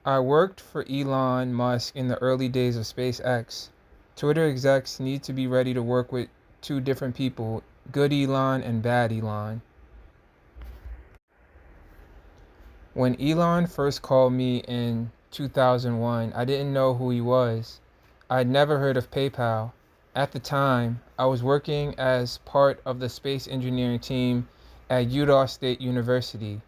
I worked for Elon Musk in the early days of SpaceX. Twitter execs need to be ready to work with two different people, good Elon and bad Elon. When Elon first called me in 2001, I didn't know who he was. I'd never heard of PayPal. At the time, I was working as part of the space engineering team at Utah State University.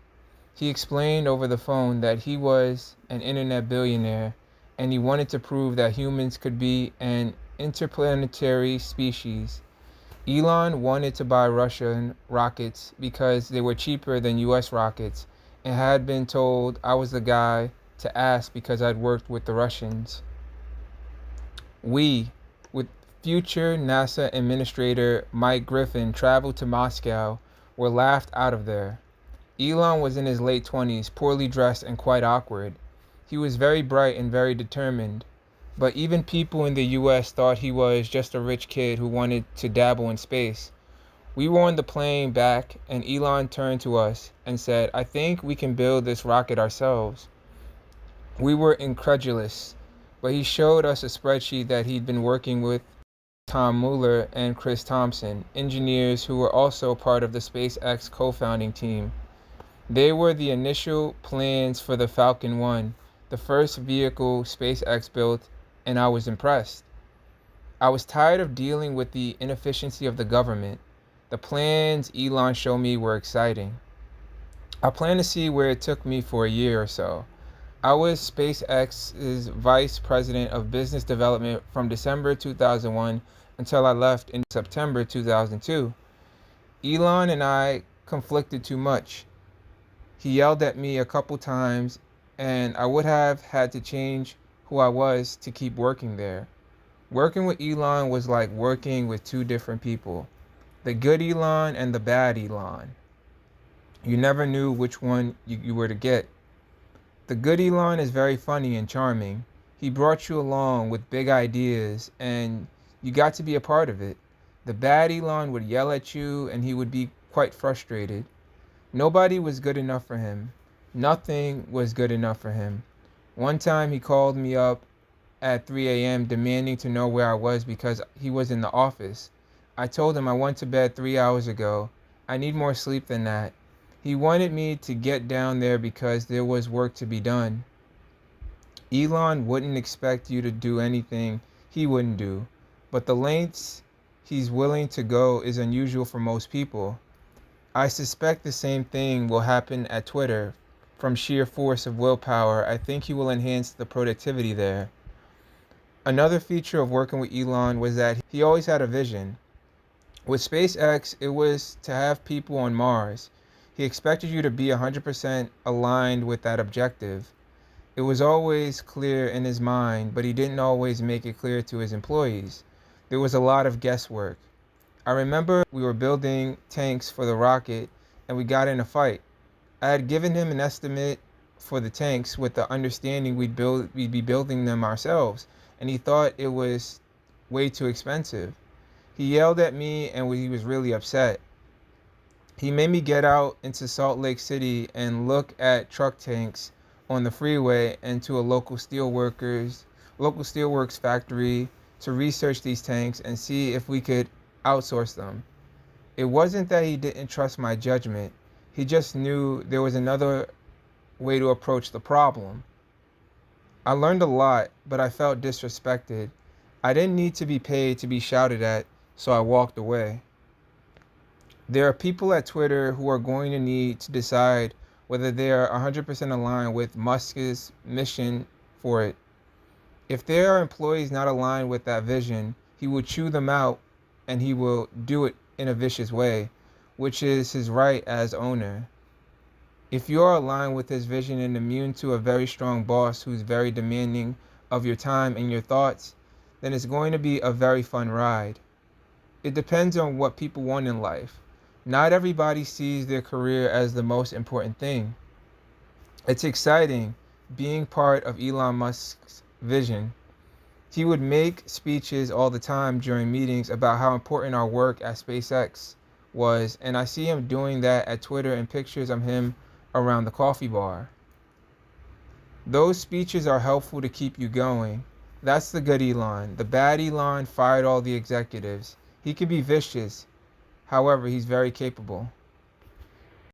He explained over the phone that he was an internet billionaire and he wanted to prove that humans could be an interplanetary species. Elon wanted to buy Russian rockets because they were cheaper than US rockets and had been told I was the guy to ask because I'd worked with the Russians. We, with future NASA Administrator Mike Griffin, traveled to Moscow, were laughed out of there. Elon was in his late 20s, poorly dressed and quite awkward. He was very bright and very determined, but even people in the US thought he was just a rich kid who wanted to dabble in space. We were on the plane back, and Elon turned to us and said, "I think we can build this rocket ourselves." We were incredulous, but he showed us a spreadsheet that he'd been working with Tom Mueller and Chris Thompson, engineers who were also part of the SpaceX co-founding team. They were the initial plans for the Falcon 1, the first vehicle SpaceX built, and I was impressed. I was tired of dealing with the inefficiency of the government. The plans Elon showed me were exciting. I planned to see where it took me for a year or so. I was SpaceX's vice president of business development from December 2001 until I left in September 2002. Elon and I conflicted too much. He yelled at me a couple times, and I would have had to change who I was to keep working there. Working with Elon was like working with two different people, the good Elon and the bad Elon. You never knew which one you were to get. The good Elon is very funny and charming. He brought you along with big ideas, and you got to be a part of it. The bad Elon would yell at you, and he would be quite frustrated. Nobody was good enough for him. Nothing was good enough for him. One time he called me up at 3 a.m. demanding to know where I was because he was in the office. I told him I went to bed 3 hours ago. I need more sleep than that. He wanted me to get down there because there was work to be done. Elon wouldn't expect you to do anything he wouldn't do, but the lengths he's willing to go is unusual for most people. I suspect the same thing will happen at Twitter. From sheer force of willpower, I think he will enhance the productivity there. Another feature of working with Elon was that he always had a vision. With SpaceX, it was to have people on Mars. He expected you to be 100% aligned with that objective. It was always clear in his mind, but he didn't always make it clear to his employees. There was a lot of guesswork. I remember we were building tanks for the rocket and we got in a fight. I had given him an estimate for the tanks with the understanding we'd be building them ourselves, and he thought it was way too expensive. He yelled at me and he was really upset. He made me get out into Salt Lake City and look at truck tanks on the freeway and to a local steelworks factory to research these tanks and see if we could outsource them. It wasn't that he didn't trust my judgment. He just knew there was another way to approach the problem. I learned a lot, but I felt disrespected. I didn't need to be paid to be shouted at, so I walked away. There are people at Twitter who are going to need to decide whether they are 100% aligned with Musk's mission for it. If there are employees not aligned with that vision, he will chew them out and he will do it in a vicious way, which is his right as owner. If you're aligned with his vision and immune to a very strong boss who's very demanding of your time and your thoughts, then it's going to be a very fun ride. It depends on what people want in life. Not everybody sees their career as the most important thing. It's exciting being part of Elon Musk's vision. He would make speeches all the time during meetings about how important our work at SpaceX was, and I see him doing that at Twitter and pictures of him around the coffee bar. Those speeches are helpful to keep you going. That's the good Elon. The bad Elon fired all the executives. He can be vicious, however, he's very capable.